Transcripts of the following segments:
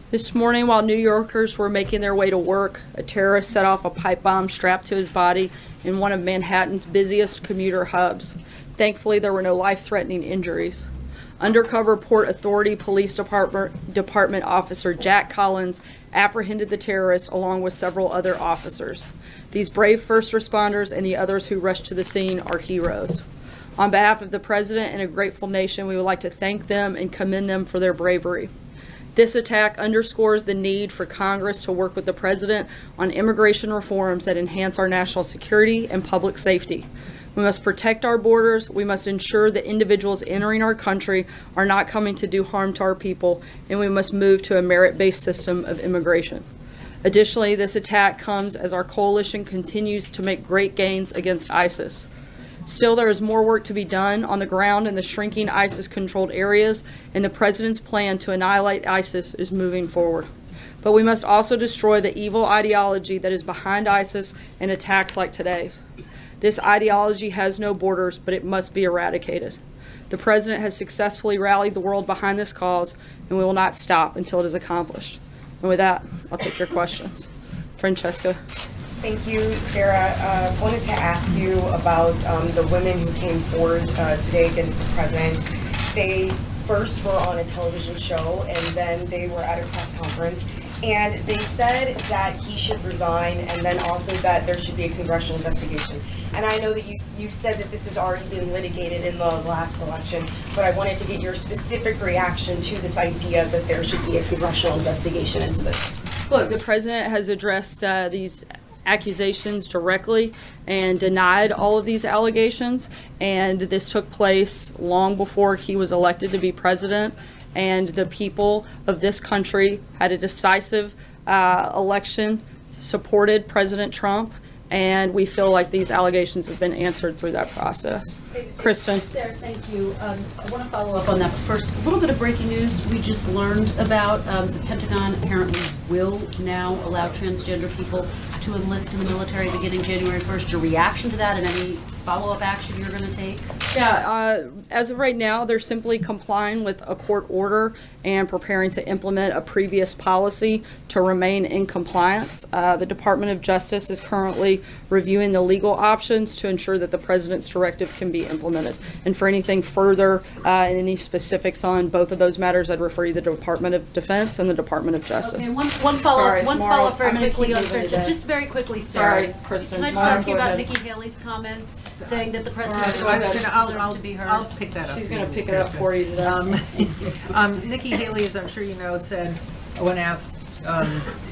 This morning, while New Yorkers were making their way to work, a terrorist set off a pipe bomb strapped to his body in one of Manhattan's busiest commuter hubs. Thankfully, there were no life-threatening injuries. Undercover Port Authority Police Department officer Jack Collins apprehended the terrorists along with several other officers. These brave first responders and the others who rushed to the scene are heroes. On behalf of the President and a grateful nation, we would like to thank them and commend them for their bravery. This attack underscores the need for Congress to work with the President on immigration reforms that enhance our national security and public safety. We must protect our borders. We must ensure that individuals entering our country are not coming to do harm to our people, and we must move to a merit-based system of immigration. Additionally, this attack comes as our coalition continues to make great gains against ISIS. Still, there is more work to be done on the ground in the shrinking ISIS-controlled areas, and the President's plan to annihilate ISIS is moving forward. But we must also destroy the evil ideology that is behind ISIS and attacks like today's. This ideology has no borders, but it must be eradicated. The President has successfully rallied the world behind this cause, and we will not stop until it is accomplished. And with that, I'll take your questions. Francesca. Thank you, Sarah. Wanted to ask you about the women who came forward today against the president. They first were on a television show, and then they were at a press conference, and they said that he should resign, and then also that there should be a congressional investigation. And I know that you said that this has already been litigated in the last election, but I wanted to get your specific reaction to this idea that there should be a congressional investigation into this. Look, the president has addressed these accusations directly and denied all of these allegations, and this took place long before he was elected to be president, and the people of this country had a decisive election, supported President Trump, and we feel like these allegations have been answered through that process. Kristen. Sarah, thank you. I want to follow up on that. But first, a little bit of breaking news we just learned about. The Pentagon apparently will now allow transgender people to enlist in the military beginning January 1st. Your reaction to that and any follow-up action you're going to take? Yeah, as of right now, they're simply complying with a court order and preparing to implement a previous policy to remain in compliance. The Department of Justice is currently reviewing the legal options to ensure that the President's directive can be implemented. And for anything further and any specifics on both of those matters, I'd refer you to the Department of Defense and the Department of Justice. Okay, one follow-up very quickly on friendship. Just very quickly, Sarah. Sorry, Kristen. Can I just ask you about Nikki Haley's comments saying that the President deserves to be heard? I'll pick that up. She's going to pick it up for you today. Nikki Haley, as I'm sure you know, said when asked,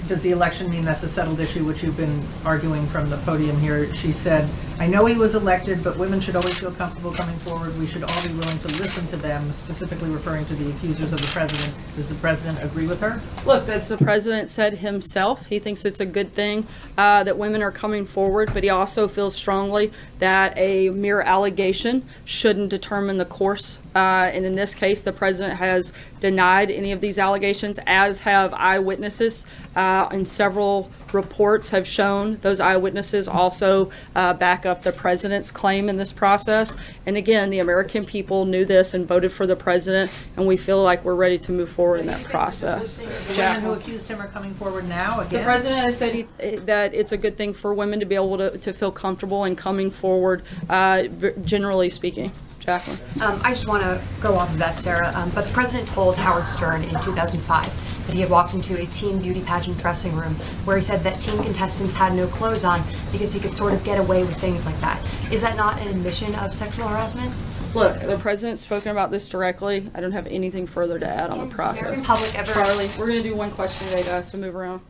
does the election mean that's a settled issue, which you've been arguing from the podium here, she said, I know he was elected, but women should always feel comfortable coming forward. We should all be willing to listen to them, specifically referring to the accusers of the president. Does the president agree with her? Look, as the president said himself, he thinks it's a good thing that women are coming forward, but he also feels strongly that a mere allegation shouldn't determine the course. And in this case, the president has denied any of these allegations, as have eyewitnesses. And several reports have shown those eyewitnesses also back up the president's claim in this process. And again, the American people knew this and voted for the president, and we feel like we're ready to move forward in that process. The women who accused him are coming forward now again? The president has said that it's a good thing for women to be able to feel comfortable in coming forward, generally speaking. Jacqueline. I just want to go off of that, Sarah, but the president told Howard Stern in 2005 that he had walked into a teen beauty pageant dressing room where he said that teen contestants had no clothes on because he could sort of get away with things like that. Is that not an admission of sexual harassment? Look, the president's spoken about this directly. I don't have anything further to add on the process. Charlie, we're going to do one question today, guys, to move around.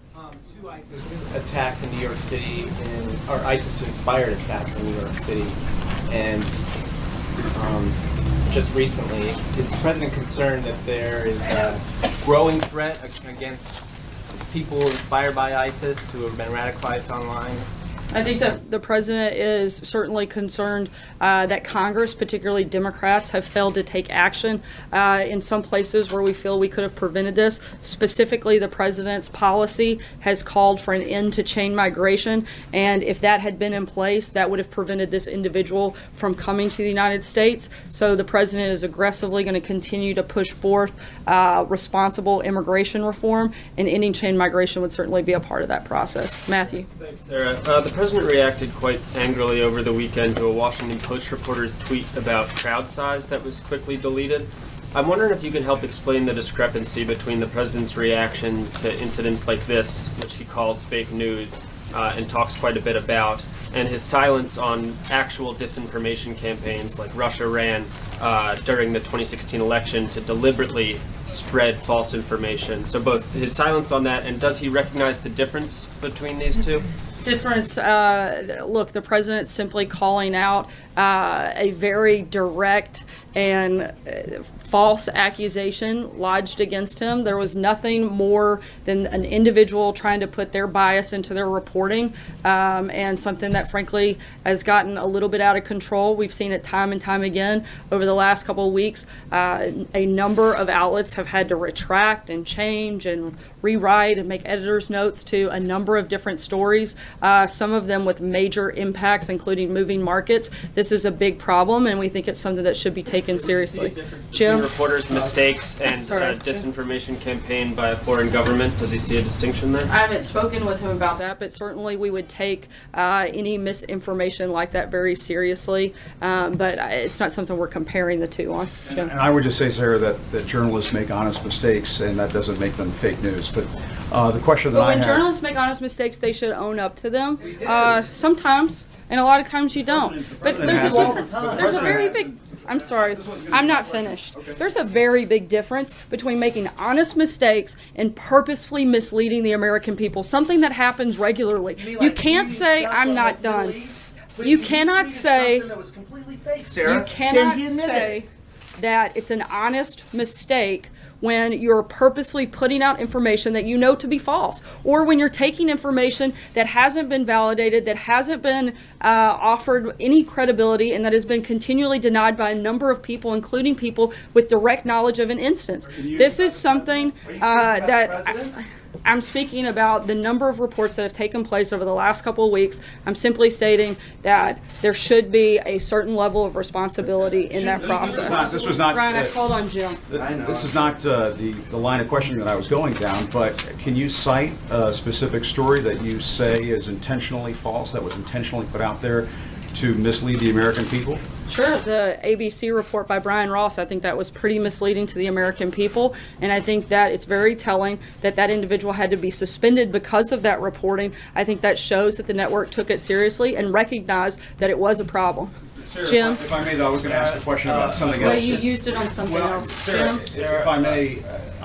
Two ISIS attacks in New York City, or ISIS-inspired attacks in New York City, and just recently, is the president concerned that there is a growing threat against people inspired by ISIS who have been radicalized online? I think that the president is certainly concerned that Congress, particularly Democrats, have failed to take action in some places where we feel we could have prevented this. Specifically, the president's policy has called for an end to chain migration, and if that had been in place, that would have prevented this individual from coming to the United States. So the president is aggressively going to continue to push forth responsible immigration reform, and ending chain migration would certainly be a part of that process. Matthew. Thanks, Sarah. The president reacted quite angrily over the weekend to a Washington Post reporter's tweet about crowd size that was quickly deleted. I'm wondering if you can help explain the discrepancy between the president's reaction to incidents like this, which he calls fake news, and talks quite a bit about, and his silence on actual disinformation campaigns like Russia ran during the 2016 election to deliberately spread false information. So both his silence on that, and does he recognize the difference between these two? Difference, look, the president's simply calling out a very direct and false accusation lodged against him. There was nothing more than an individual trying to put their bias into their reporting, and something that frankly has gotten a little bit out of control. We've seen it time and time again over the last couple of weeks. A number of outlets have had to retract and change and rewrite and make editor's notes to a number of different stories, some of them with major impacts, including moving markets. This is a big problem, and we think it's something that should be taken seriously. Jim? Reporters' mistakes and disinformation campaign by a foreign government. Does he see a distinction there? I haven't spoken with him about that, but certainly we would take any misinformation like that very seriously. But it's not something we're comparing the two on. Jim? And I would just say, Sarah, that journalists make honest mistakes, and that doesn't make them fake news. But the question that But I when have... journalists make honest mistakes, they should own up to them. Sometimes, and a lot of times you don't. But there's a difference. There's a very big... I'm sorry, I'm not finished. There's a very big difference between making honest mistakes and purposefully misleading the American people, something that happens regularly. You can't say, I'm not done. You cannot say... You cannot say that it's an honest mistake when you're purposely putting out information that you know to be false, or when you're taking information that hasn't been validated, that hasn't been offered any credibility, and that has been continually denied by a number of people, including people with direct knowledge of an instance. This is something that... I'm speaking about the number of reports that have taken place over the last couple of weeks. I'm simply stating that there should be a certain level of responsibility in that process. This was not... Ryan, I called on Jim. This is not the line of questioning that I was going down, but can you cite a specific story that you say is intentionally false, that was intentionally put out there to mislead the American people? Sure. The ABC report by Brian Ross, I think that was pretty misleading to the American people, and I think that it's very telling that that individual had to be suspended because of that reporting. I think that shows that the network took it seriously and recognized that it was a problem. Sarah, Jim? if I may, though, I was going to ask a question about something Well, else. you used it on something else. Sarah, Jim? if I may...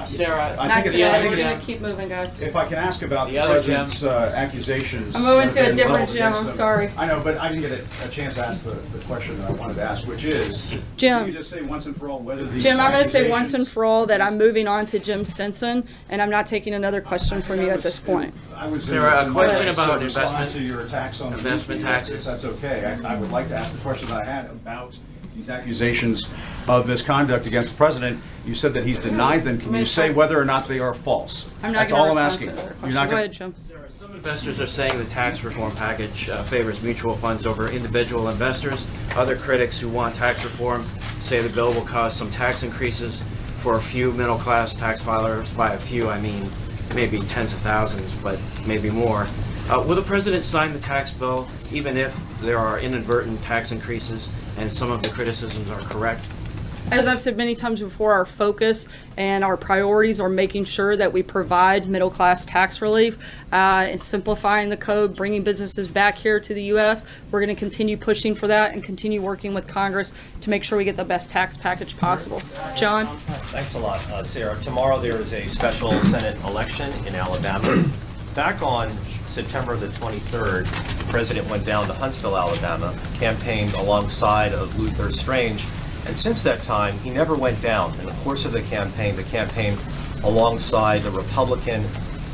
Sarah, I Not think it's... yet. I think We're it's going to keep moving, guys. If I can ask about The the other president's accusations... I'm moving that to a have been different leveled Jim, against I'm him. sorry. I know, but I didn't get a chance to ask the question that I wanted to ask, which is... Jim. Can you just say once and for all whether these Jim, I'm going to say once and accusations- for all that I'm moving on to Jim Stinson, and I'm not taking another question from you at this point. I was Sarah, a question to about respond investment- to your attacks on the investment VP, taxes. If that's okay. I would like to ask the question that I had about these accusations of misconduct against the president. You said that he's denied them. Can you say whether or not they are false? I'm not That's going all to I'm respond asking. to that You're question. not Go gonna- ahead, Jim. some investors are saying the tax reform package favors mutual funds over individual investors. Other critics who want tax reform say the bill will cause some tax increases for a few middle-class tax filers. By a few, I mean maybe tens of thousands, but maybe more. Will the president sign the tax bill even if there are inadvertent tax increases and some of the criticisms are correct? As I've said many times before, our focus and our priorities are making sure that we provide middle-class tax relief and simplifying the code, bringing businesses back here to the U.S. We're going to continue pushing for that and continue working with Congress to make sure we get the best tax package possible. John? Thanks a lot, Sarah. Tomorrow there is a special Senate election in Alabama. Back on September the 23rd, the president went down to Huntsville, Alabama, campaigned alongside of Luther Strange, and since that time, he never went down. In the course of the campaign alongside the Republican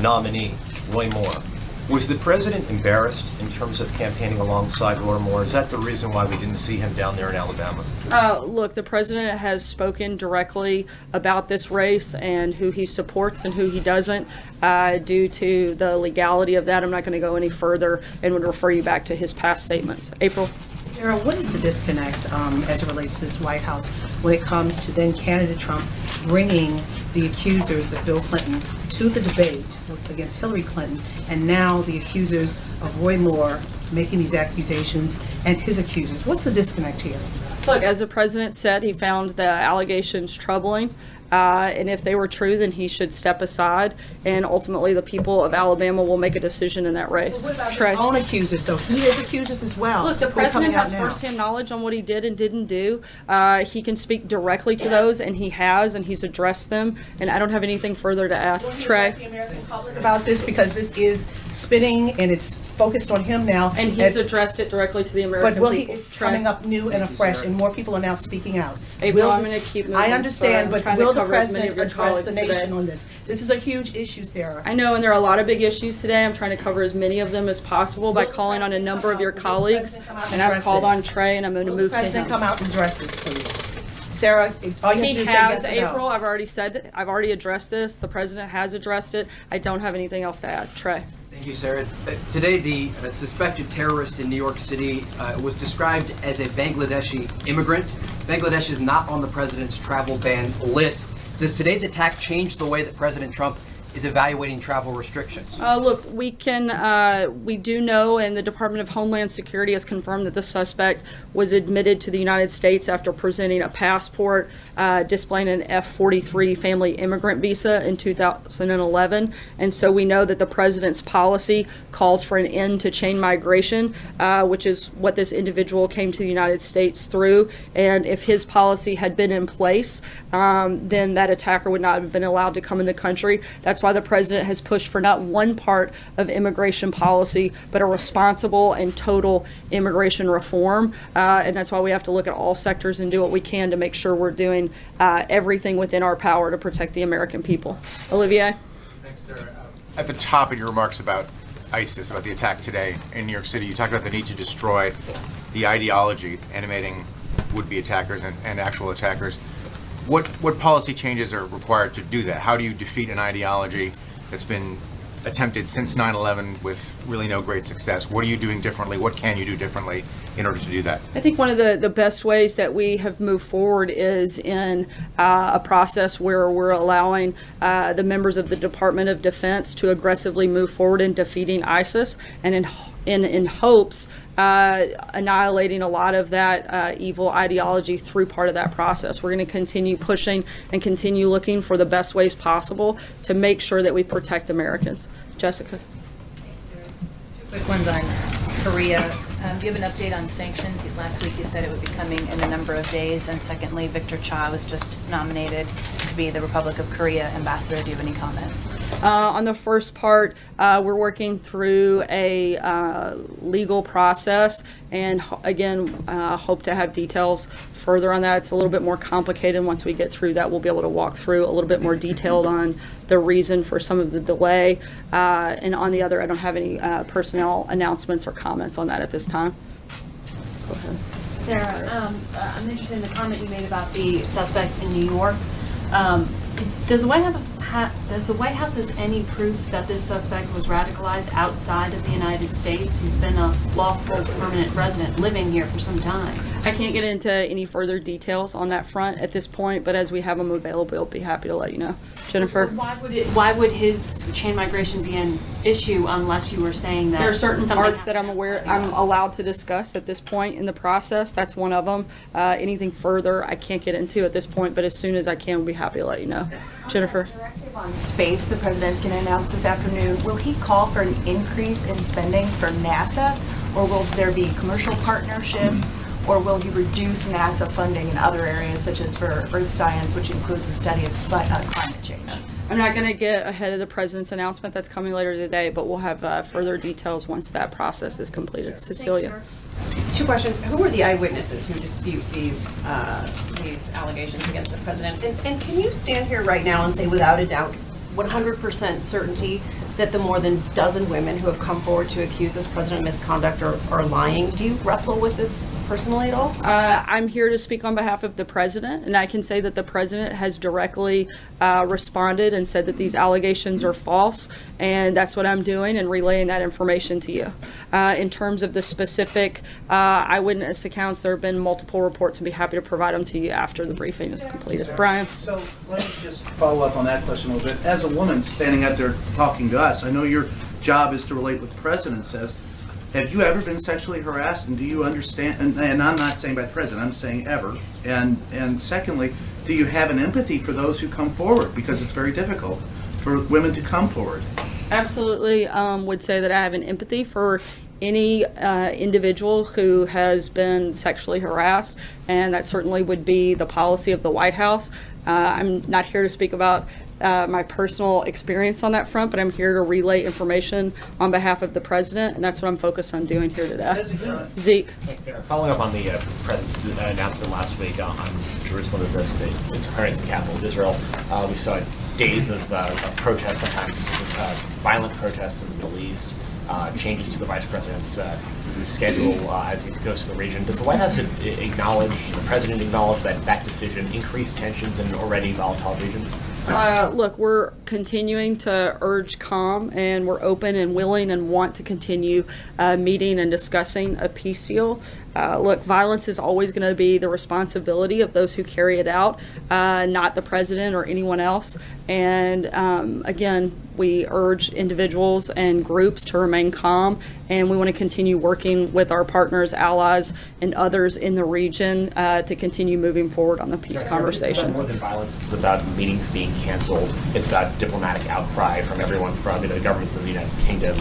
nominee, Roy Moore. Was the president embarrassed in terms of campaigning alongside Roy Moore? Is that the reason why we didn't see him down there in Alabama? Look, the president has spoken directly about this race and who he supports and who he doesn't. Due to the legality of that, I'm not going to go any further and would refer you back to his past statements. April? Sarah, what is the disconnect as it relates to this White House when it comes to then candidate Trump bringing the accusers of Bill Clinton to the debate against Hillary Clinton, and now the accusers of Roy Moore making these accusations and his accusers? What's the disconnect here? Look, as the president said, he found the allegations troubling. And if they were true, then he should step aside, and ultimately the people of Alabama will make a decision in that race. What about Trey? his own accusers, though? He has accusers as well. Look, the who are coming president out has now. firsthand knowledge on what he did and didn't do. He can speak directly to those, and he has, and he's addressed them. And I don't have anything further to add. Will you ask Trey? the American public about this, because this is spinning and it's focused on him now. And he's addressed it directly to the American But will he? people. It's Trey? coming up new and afresh, and more people are now speaking out. April, Will I'm this- going to keep moving. I understand, I'm but trying to will the cover as many president of your address the colleagues nation today. on this? This is a huge issue, Sarah. I know, and there are a lot of big issues today. I'm trying to cover as many of them as possible by calling on a number of your colleagues. And I've called on Trey, and I'm going to Will the move to president him. come out and address this, please? Sarah, all you have to do He is say yes has, or no. April. I've already addressed this. The president has addressed it. I don't have anything else to add. Trey. Thank you, Sarah. Today, the suspected terrorist in New York City was described as a Bangladeshi immigrant. Bangladesh is not on the president's travel ban list. Does today's attack change the way that President Trump is evaluating travel restrictions? Look, we do know, and the Department of Homeland Security has confirmed that the suspect was admitted to the United States after presenting a passport displaying an F-43 family immigrant visa in 2011. And so we know that the president's policy calls for an end to chain migration, which is what this individual came to the United States through. And if his policy had been in place, then that attacker would not have been allowed to come in the country. That's why the president has pushed for not one part of immigration policy, but a responsible and total immigration reform. And that's why we have to look at all sectors and do what we can to make sure we're doing everything within our power to protect the American people. Olivier? Thanks, Sarah. At the top of your remarks about ISIS, about the attack today in New York City, you talked about the need to destroy the ideology animating would-be attackers and actual attackers. What policy changes are required to do that? How do you defeat an ideology that's been attempted since 9/11 with really no great success? What are you doing differently? What can you do differently in order to do that? I think one of the best ways that we have moved forward is in a process where we're allowing the members of the Department of Defense to aggressively move forward in defeating ISIS, and in hopes annihilating a lot of that evil ideology through part of that process. We're going to continue pushing and continue looking for the best ways possible to make sure that we protect Americans. Jessica. Quick ones on Korea. Do you have an update on sanctions? Last week you said it would be coming in a number of days. And secondly, Victor Cha was just nominated to be the Republic of Korea ambassador. Do you have any comment? On the first part, we're working through a legal process, and again, hope to have details further on that. It's a little bit more complicated. Once we get through that, we'll be able to walk through a little bit more detailed on the reason for some of the delay. And on the other, I don't have any personnel announcements or comments on that at this time. Go ahead. Sarah, I'm interested in the comment you made about the suspect in New York. Does the White House has any proof that this suspect was radicalized outside of the United States? He's been a lawful permanent resident living here for some time. I can't get into any further details on that front at this point, but as we have them available, I'll be happy to let you know. Jennifer? Why would his chain migration be an issue unless you were saying that There are certain something parts that I'm happened allowed to discuss at this point in the process. That's one of them. Anything further I can't get into at this point, but as soon as I can, we'll be happy to let you know. Jennifer? Directive on space the president's going to announce this afternoon. Will he call for an increase in spending for NASA, or will there be commercial partnerships, or will he reduce NASA funding in other areas such as for earth science, which includes the study of climate change? I'm not going to get ahead of the president's announcement that's coming later today, but we'll have further details once that process is completed. Cecilia? Two questions. Who are the eyewitnesses who dispute these allegations against the president? And can you stand here right now and say without a doubt 100% certainty that the more than dozen women who have come forward to accuse this president of misconduct are lying. Do you wrestle with this personally at all? I'm here to speak on behalf of the president, and I can say that the president has directly responded and said that these allegations are false, and that's what I'm doing and relaying that information to you. In terms of the specific eyewitness accounts, there have been multiple reports, and be happy to provide them to you after the briefing is completed. Brian? So let me just follow up on that question a little bit. As a woman standing out there talking to us, I know your job is to relate what the president says. Have you ever been sexually harassed, and do you understand, and I'm not saying by the president, I'm saying ever, and secondly, do you have an empathy for those who come forward? Because it's very difficult for women to come forward. Absolutely would say that I have an empathy for any individual who has been sexually harassed, and that certainly would be the policy of the White House. I'm not here to speak about my personal experience on that front, but I'm here to relay information on behalf of the president, and that's what I'm focused on doing here today. Zeke. Thanks, Sarah. Following up on the president's announcement last week on Jerusalem as the current capital of Israel, we saw days of protests, sometimes violent protests in the Middle East, changes to the vice president's schedule as he goes to the region. Does the White House acknowledge, the president acknowledge that decision increased tensions in an already volatile region? Look, we're continuing to urge calm, and we're open and willing and want to continue meeting and discussing a peace deal. Look, violence is always going to be the responsibility of those who carry it out, not the president or anyone else. And again, we urge individuals and groups to remain calm, and we want to continue working with our partners, allies, and others in the region to continue moving forward on the peace conversations. It's about more than violence. It's about meetings being canceled. It's about diplomatic outcry from everyone, from the governments of the United Kingdom,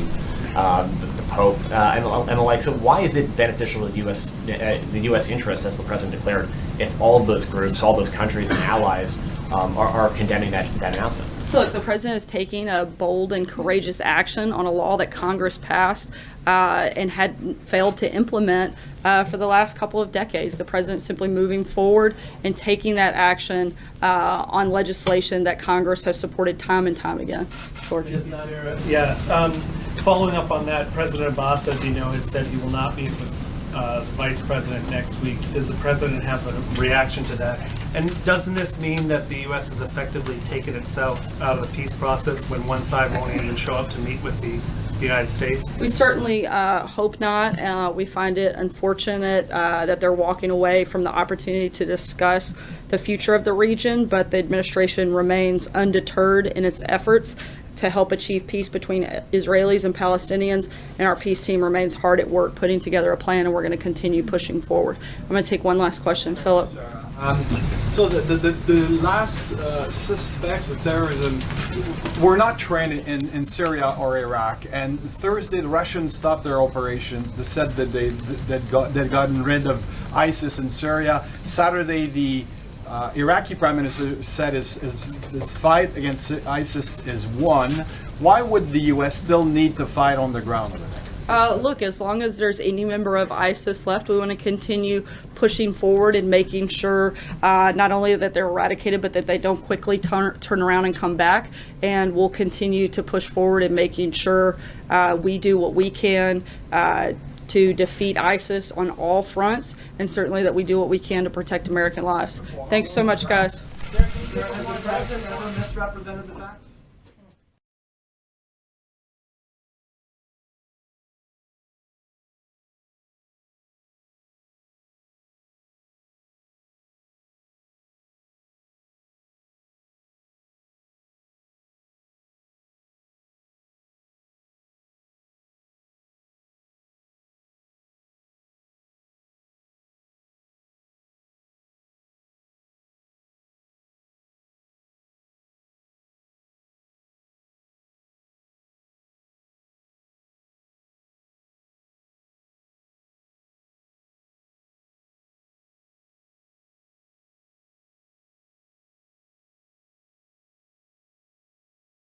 the Pope, and the like. So why is it beneficial to the U.S. interest, as the president declared, if all of those groups, all those countries and allies are condemning that announcement? Look, the president is taking a bold and courageous action on a law that Congress passed and had failed to implement for the last couple of decades. The president simply moving forward and taking that action on legislation that Congress has supported time and time again. George. Following up on that, President Abbas, as you know, has said he will not meet with the vice president next week. Does the president have a reaction to that? And doesn't this mean that the U.S. has effectively taken itself out of the peace process when one side won't even show up to meet with the United States? We certainly hope not. We find it unfortunate that they're walking away from the opportunity to discuss the future of the region, but the administration remains undeterred in its efforts to help achieve peace between Israelis and Palestinians, and our peace team remains hard at work putting together a plan, and we're going to continue pushing forward. I'm going to take one last question. Philip. So the last suspects of terrorism were not trained in Syria or Iraq, and Thursday the Russians stopped their operations. They said that they'd gotten rid of ISIS in Syria. Saturday the Iraqi Prime Minister said his fight against ISIS is won. Why would the U.S. still need to fight on the ground over there? Look, as long as there's any member of ISIS left, we want to continue pushing forward and making sure not only that they're eradicated, but that they don't quickly turn around and come back. And we'll continue to push forward and making sure we do what we can to defeat ISIS on all fronts, and certainly that we do what we can to protect American lives. Thanks so much, guys. Has the president ever misrepresented the facts?